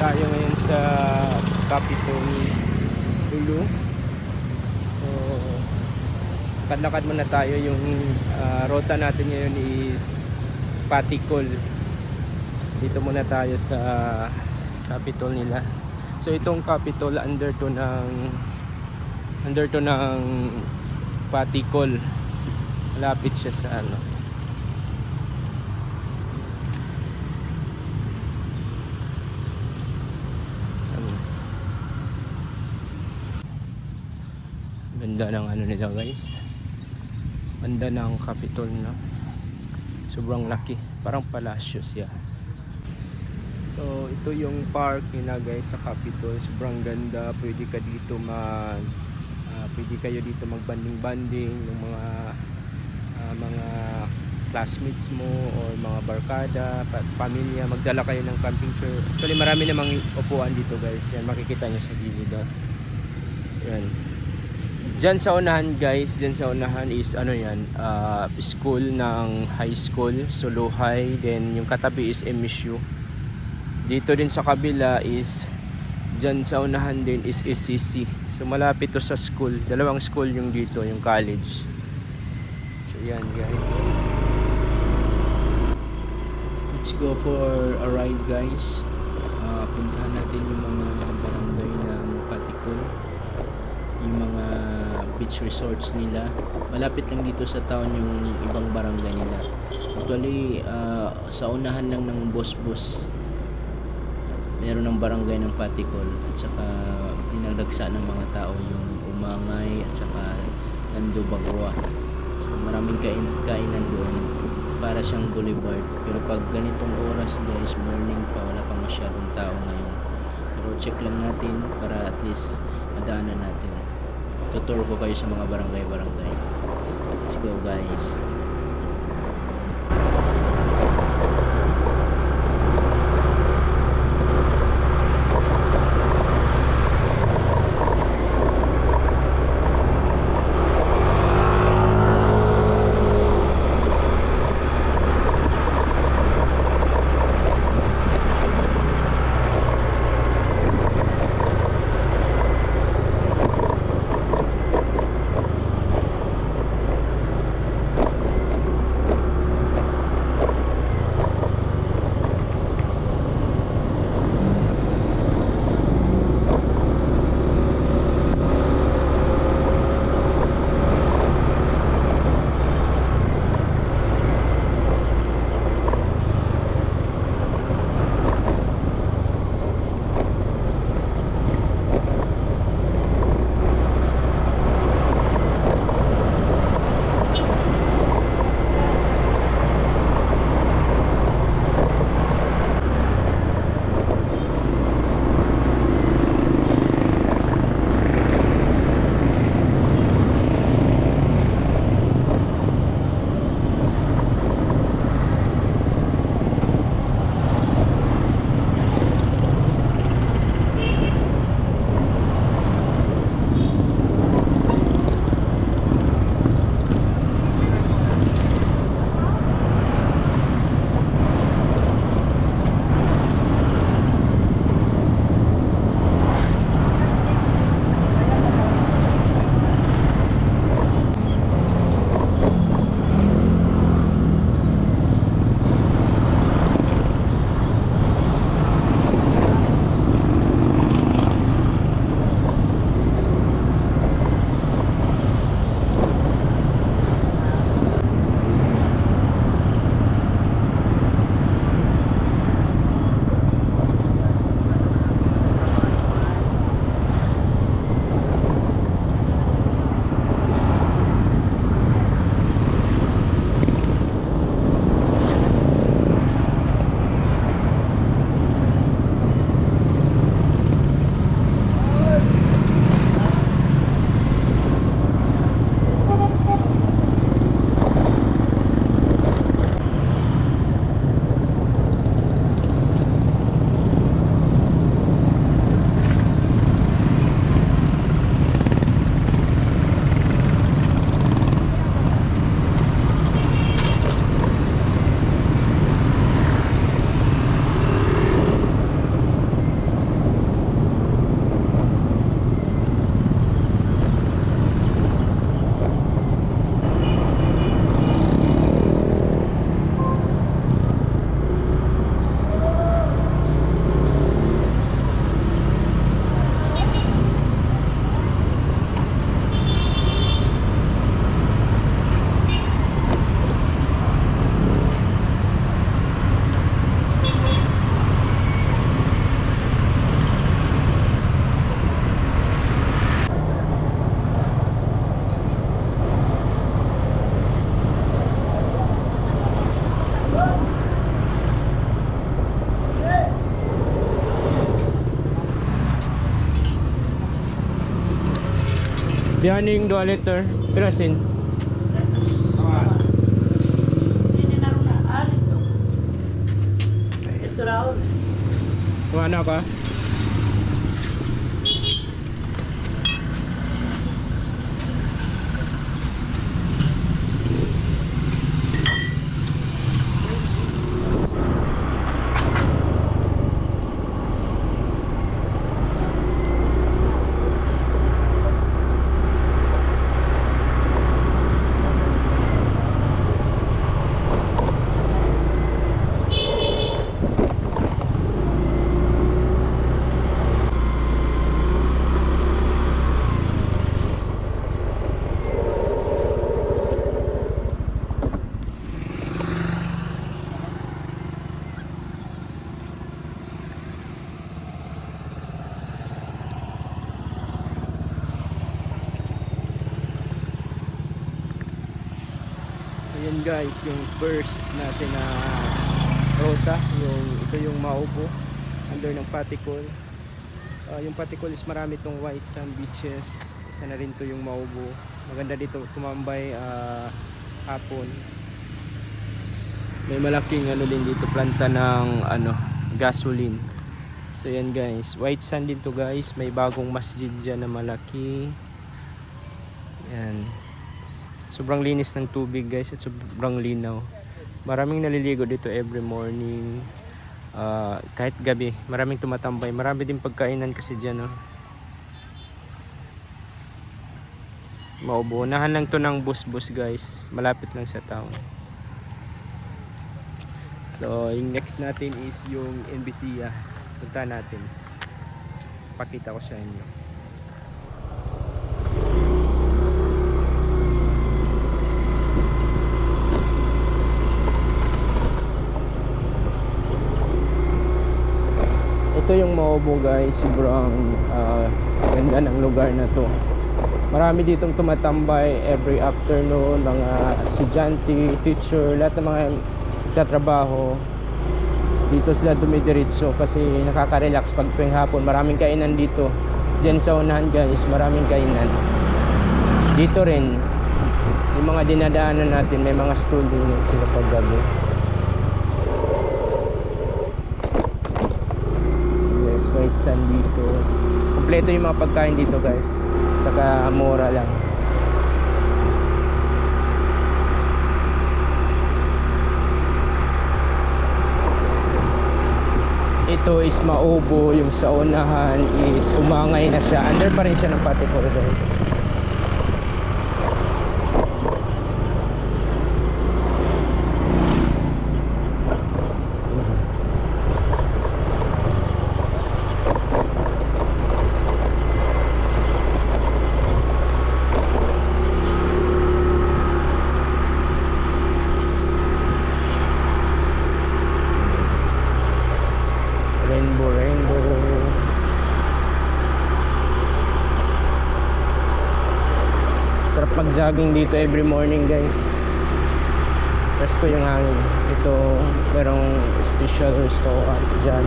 Tayo ngayon sa Capitol Ulu. So, lakad-lakad muna tayo. Yung rota natin ngayon is Paticol. Dito muna tayo sa Capitol nila. So, itong Capitol under to ng Paticol. Malapit siya sa ano. Ganda ng ano nila guys. Ganda ng Capitol, no? Sobrang laki, parang palasyo siya. So ito yung park nila guys sa Capitol. Sobrang ganda. Pwede kayo dito magbanding-banding ng mga classmates mo or mga barkada, pamilya, magdala kayo ng camping chair. Actually marami namang upuan dito guys. Yan, makikita nyo sa gilid. Yan. Diyan sa unahan guys, diyan sa unahan is ano yan, school ng high school, Suluhay. Then yung katabi is MSU. Dito din sa kabila is, diyan sa unahan din is SCC. So malapit to sa school, dalawang school yung dito, yung college. So yan guys. Let's go for a ride guys. Puntahan natin yung mga barangay ng Paticol, yung mga beach resorts nila. Malapit lang dito sa town yung ibang barangay nila. Actually sa unahan lang ng Bosbos meron ng barangay ng Paticol, at saka dinagdagsa ng mga tao yung Umangay at saka Tandubagwa. So maraming kainan doon, para siyang boulevard. Pero pag ganitong oras guys, morning pa, wala pang masyadong tao ngayon. Pero check lang natin para at least madaanan natin. Tutur ko kayo sa mga barangay. Let's go guys. Biyan yung 2 liter. Pirasin. Ito raw. Kumana ka? Ayan guys, yung first natin na rota, ito yung Maubo under ng Patikon. Yung Patikon is marami tong white sand beaches. Isa na rin to yung Maubo. Maganda dito tumambay hapon. May malaking ano din dito, planta ng gasoline. So yan guys, white sand din to guys. May bagong masjid dyan na malaki. Yan. Sobrang linis ng tubig guys at sobrang linaw. Maraming naliligo dito every morning. Kahit gabi, maraming tumatambay. Marami din pagkainan kasi dyan. Maubo. Unahan lang to ng bus guys. Malapit lang sa town. So yung next natin is yung NBTia. Punta natin. Pakita ko sa inyo. Ito yung Maubo guys, sobrang ganda ng lugar na to. Marami ditong tumatambay every afternoon, mga estudyante, teacher, lahat ng mga tatrabaho. Dito sila dumidiretso kasi nakaka-relax pag tuwing hapon. Maraming kainan dito. Diyan sa unahan guys, maraming kainan. Dito rin, yung mga dinadaanan natin, may mga stall din sila paggabi. White sand dito. Kompleto yung mga pagkain dito guys. Saka mura lang. Ito is Maubo. Yung sa unahan is umangay na siya. Under pa rin siya ng Patikon guys. Sarap mag-jogging dito every morning guys. Presko yung hangin. Ito merong special restaurant dyan.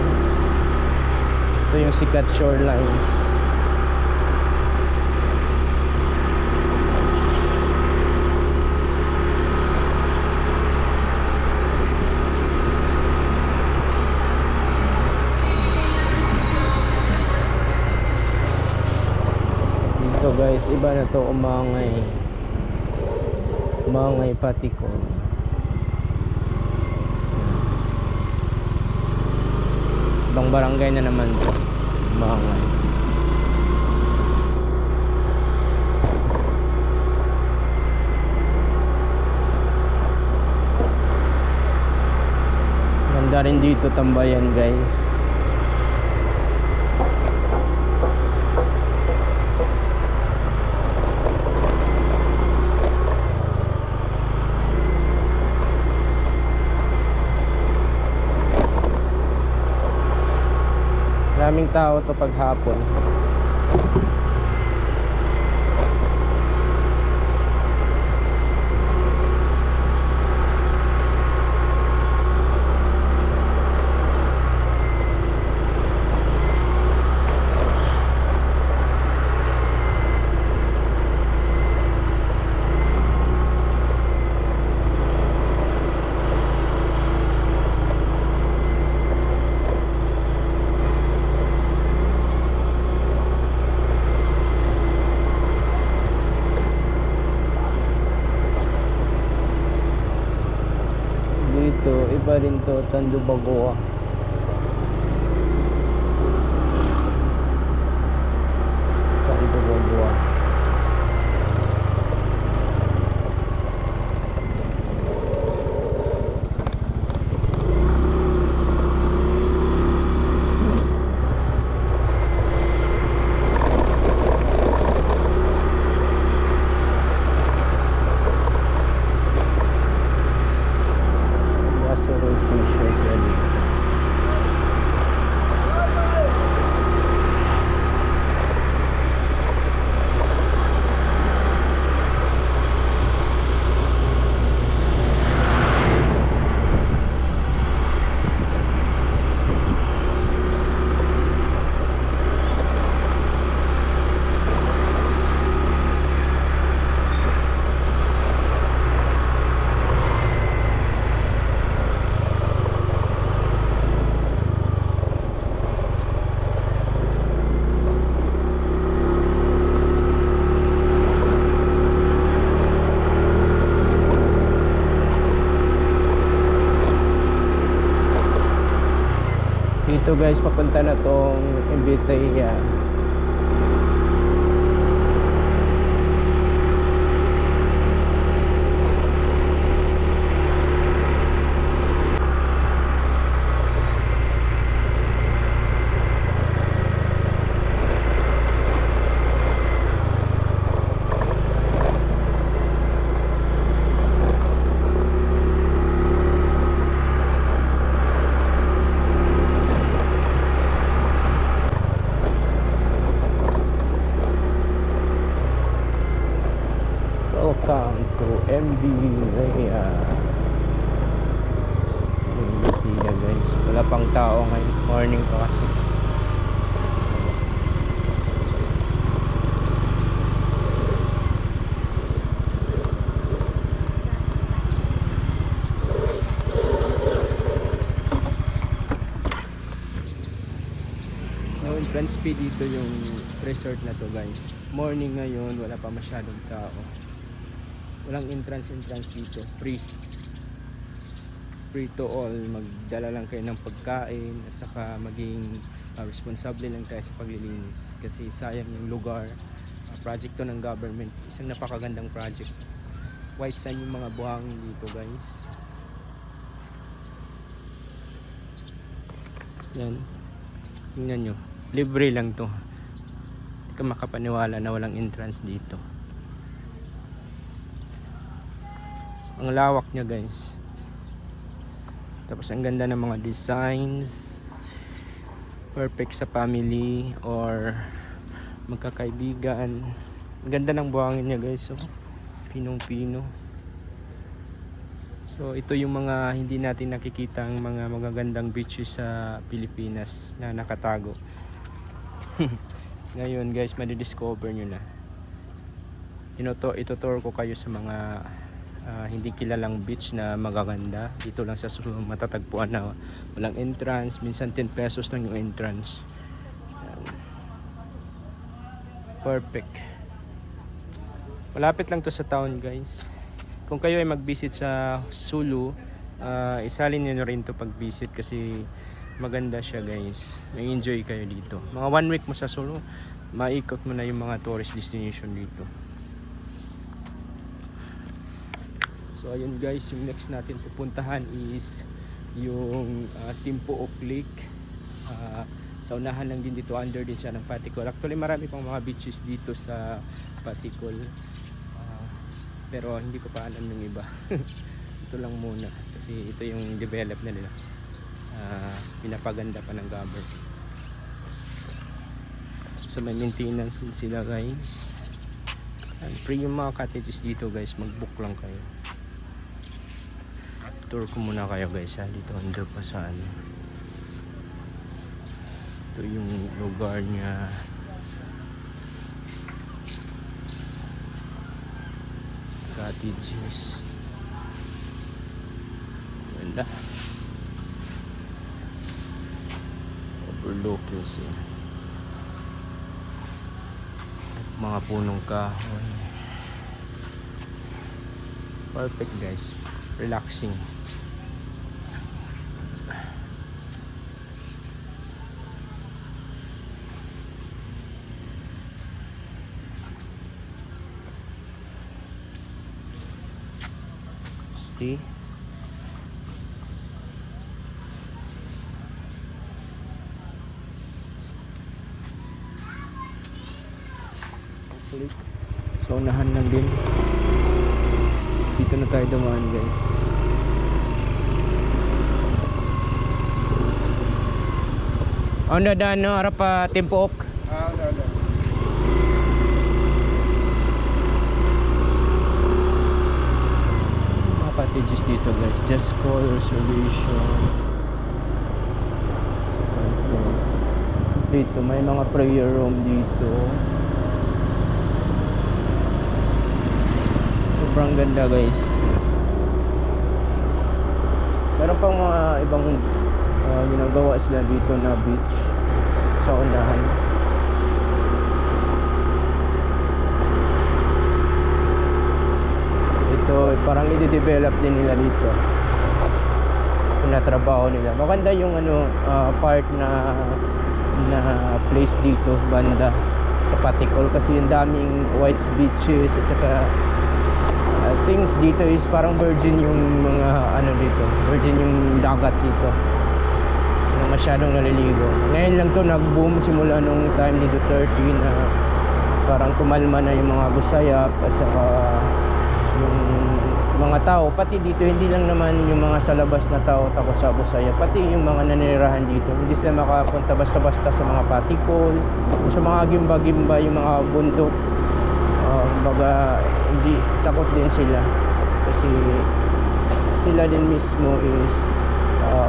Ito yung sikat shorelines. Guys, iba na to, umangay Patikon. Ibang barangay na naman to, umangay. Ganda rin dito tambayan guys. Maraming tao to paghapon. Tondo Bagoa. Tondo Bagoa. Gasoline stations ready. Dito guys, papunta na tong Invitaya. Welcome to MB Raya. Invitaya guys. Wala pang tao ngayon. Morning pa kasi. Now, entrance fee dito yung resort na to guys. Morning ngayon, wala pa masyadong tao. Walang entrance dito. Free to all. Magdala lang kayo ng pagkain at saka maging responsable lang tayo sa paglilinis kasi sayang yung lugar. Project to ng government. Isang napakagandang project. White sand yung mga buhangin dito guys. Yan. Tingnan nyo. Libre lang to. Hindi ka makapaniwala na walang entrance dito. Ang lawak niya guys. Tapos ang ganda ng mga designs. Perfect sa family or magkakaibigan. Ang ganda ng buhangin niya guys. Oh. Pinong-pino. So ito yung mga hindi natin nakikita ang mga magagandang beaches sa Pilipinas na nakatago. Ngayon guys, madidiscover nyo na. Itutour ko kayo sa mga hindi kilalang beach na magaganda. Dito lang sa matatagpuan na walang entrance. Minsan 10 pesos lang yung entrance. Perfect. Malapit lang to sa town guys. Kung kayo ay mag-visit sa Sulu, isalin nyo rin to pag-visit kasi maganda siya guys. May enjoy kayo dito. Mga 1 week mo sa Sulu, maikot mo na yung mga tourist destination dito. So ayun guys, yung next natin pupuntahan is yung Timpook Lake. Sa unahan lang din dito, under din siya ng Paticol. Actually marami pang mga beaches dito sa Paticol. Pero hindi ko pa alam yung iba. Ito lang muna kasi ito yung develop na nila. Pinapaganda pa ng government. So may maintenance din sila guys. And free yung mga cottages dito guys, mag-book lang kayo. Tour ko muna kayo guys ha. Dito under pa sa ano. Ito yung lugar niya. Cottages. Wala. Overlooking siya. Mga punong kahoy. Perfect guys. Relaxing. sea. So unahan lang din. Dito na tayo dumaan guys. Ano no ara pa Timpook. Wala. Mga cottages dito guys. Just call reservation. Second floor. Dito may mga prayer room dito. Sobrang ganda guys. Meron pang mga ibang ginagawa sila dito na beach sa unahan. Ito parang i-develop din nila dito. Tinatrabaho nila. Maganda yung part na place dito banda sa Patikol kasi yung daming white beaches at saka I think dito is parang virgin yung mga dito. Virgin yung dagat dito. Na masyadong naliligo. Ngayon lang to nag-boom simula nung time ni Duterte na parang kumalma na yung mga busayap at saka yung mga tao. Pati dito hindi lang naman yung mga sa labas na tao takot sa busayap. Pati yung mga nanirahan dito. Hindi sila makapunta basta-basta sa mga Patikol o sa mga gimba-gimba yung mga bundok. Baga hindi takot din sila kasi sila din mismo is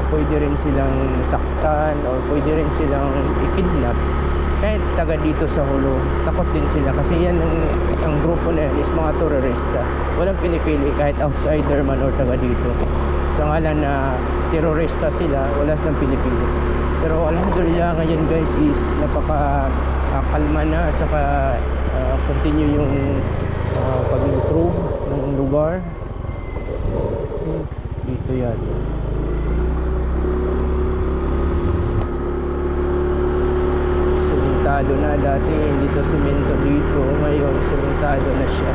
pwede rin silang saktan o pwede rin silang i-kidnap kahit taga dito sa Hulo. Takot din sila kasi yan ang grupo na yan is mga terorista. Walang pinipili kahit outsider man or taga dito. Sa ngalan na terorista sila, wala silang pinipili. Pero alhamdulillah ngayon guys is napaka kalma na at saka continue yung pag-improve ng lugar. Dito yan. Sementado na dati, hindi to semento dito. Ngayon sementado na siya.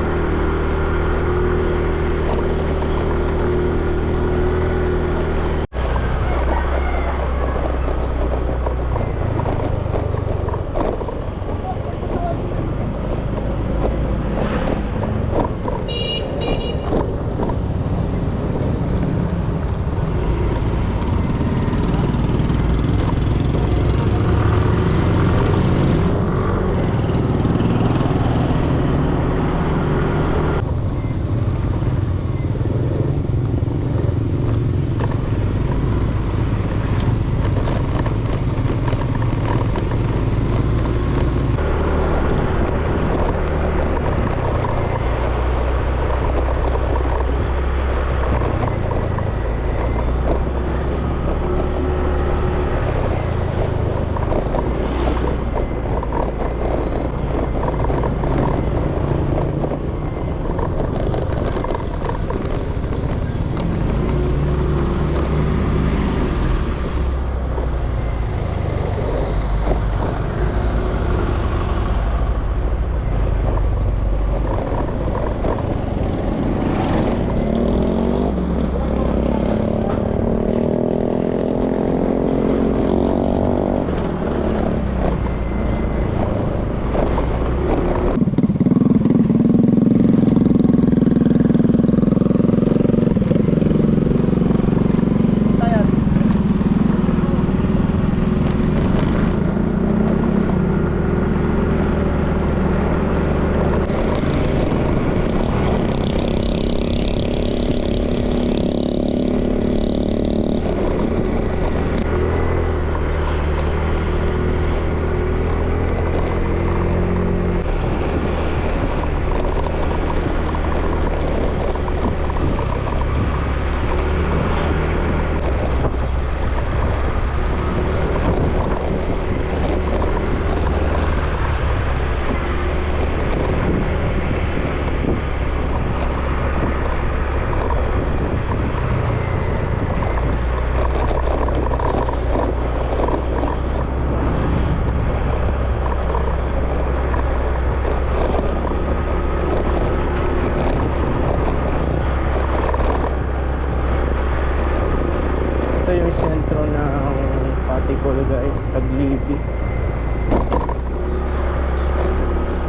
Taglibi.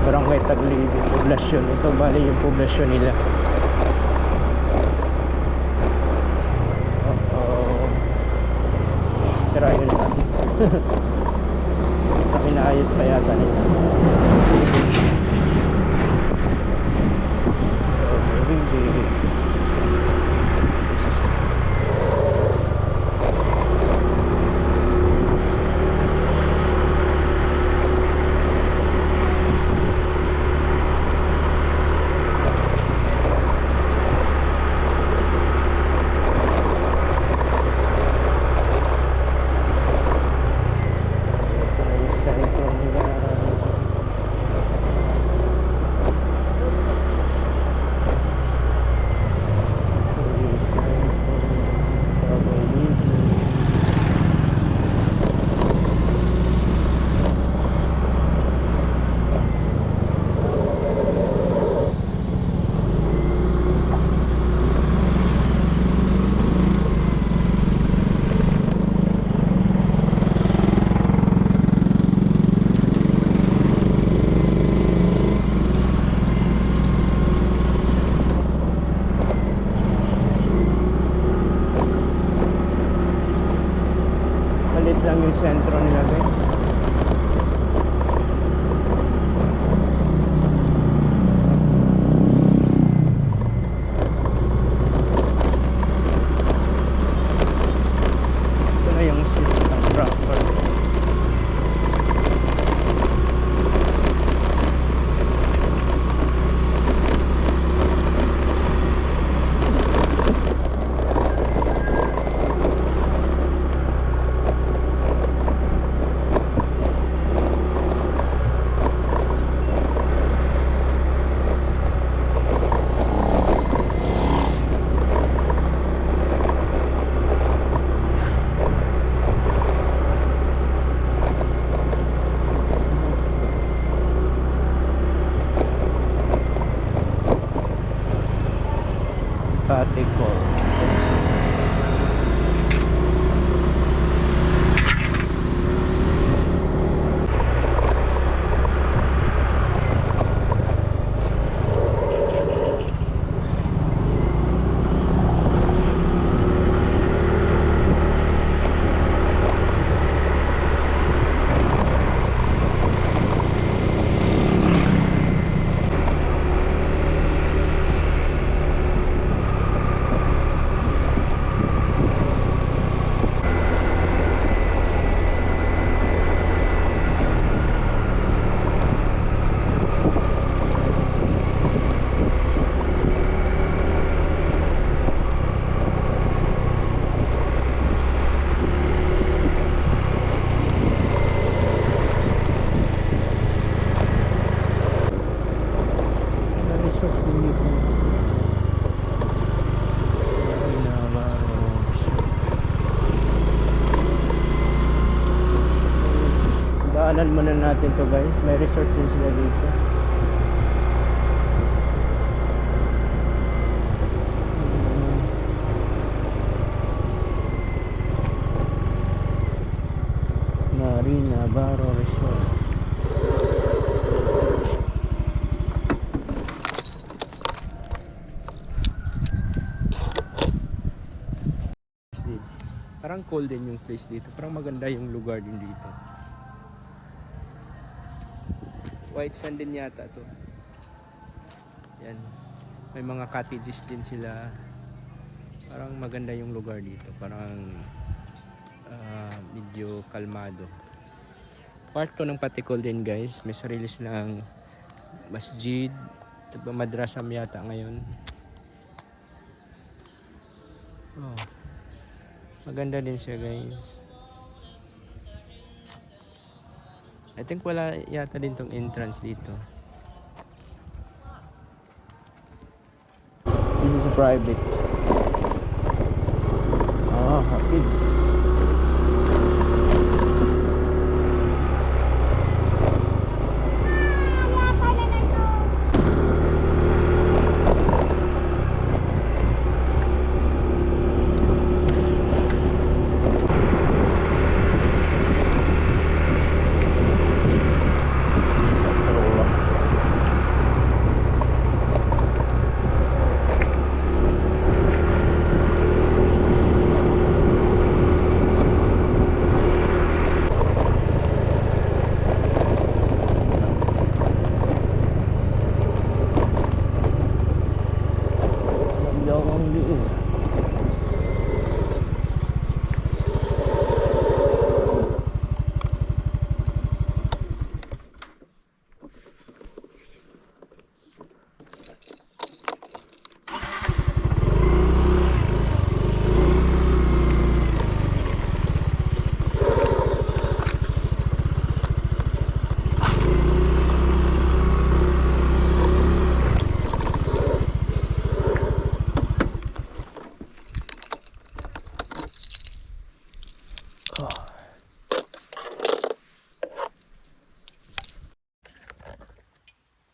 Barangay Taglibi, poblasyon. Ito bali yung poblasyon nila. Sira yun lang. Inaayos pa yata nila. Moving big. Lang yung sentro nila guys. Ito na yung city ng Rockford. Patikol. Daanan muna natin to guys. May resort din sila dito. Marina Barro Resort. Parang cold din yung place dito. Parang maganda yung lugar din dito. White sand din yata to. Yan. May mga cottages din sila. Parang maganda yung lugar dito. Parang medyo kalmado. Part to ng Patikol din guys. May sarili silang masjid. Madrasam yata ngayon. Oh. Maganda din siya guys. I think wala yata din tong entrance dito. This is a private. Kids.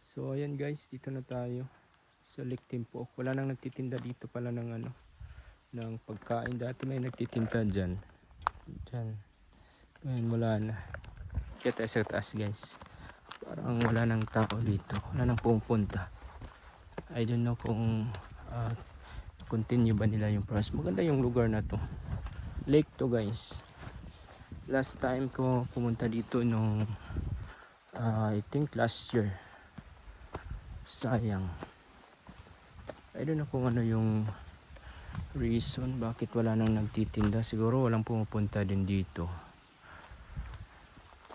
So ayan guys, dito na tayo sa Lake Timpok. Wala nang nagtitinda dito pala ng ano, ng pagkain. Dati may nagtitinda diyan. Diyan. Ngayon wala na. Kaya tayo sa taas guys. Parang wala nang tao dito. Wala nang pumupunta. I don't know kung continue ba nila yung process. Maganda yung lugar na to. Lake to guys. Last time ko pumunta dito nung I think last year. Sayang. I don't know kung ano yung reason bakit wala nang nagtitinda. Siguro walang pumupunta din dito.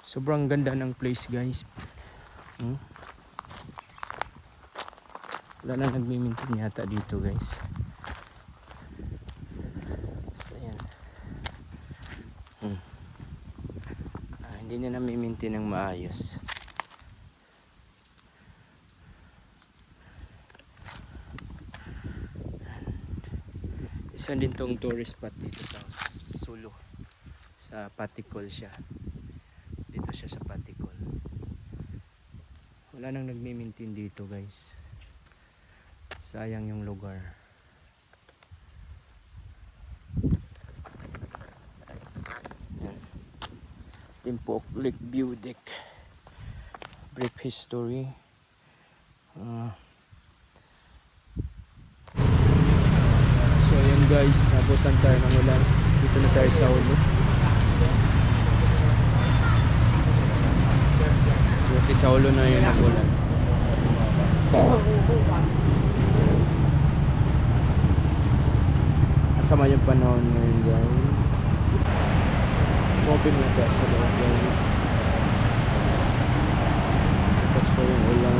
Sobrang ganda ng place guys. Wala nang nagmi-maintain yata dito guys. So ayan. Hindi na nami-maintain ng maayos. Isa din tong tourist spot dito sa Sulu. Sa Patikol siya. Dito siya sa Patikol. Wala nang nagmi-maintain dito guys. Sayang yung lugar. Yan. Timpok Lake View Deck. Brief history. So yun guys, nabutan tayo ng ulan. Dito na tayo sa ulo. Buti sa ulo na yun ang ulan. Masama yung panahon ngayon guys. Open na siya sa loob guys. Tapos pa yung ulan.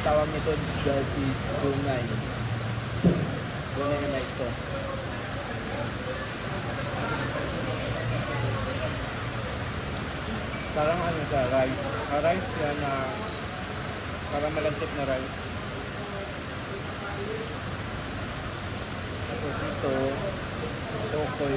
Tawag nito guys is Junay. Junay na may sauce. Parang ano sa rice. Rice yan na parang malantip na rice. Tapos ito, tokoy.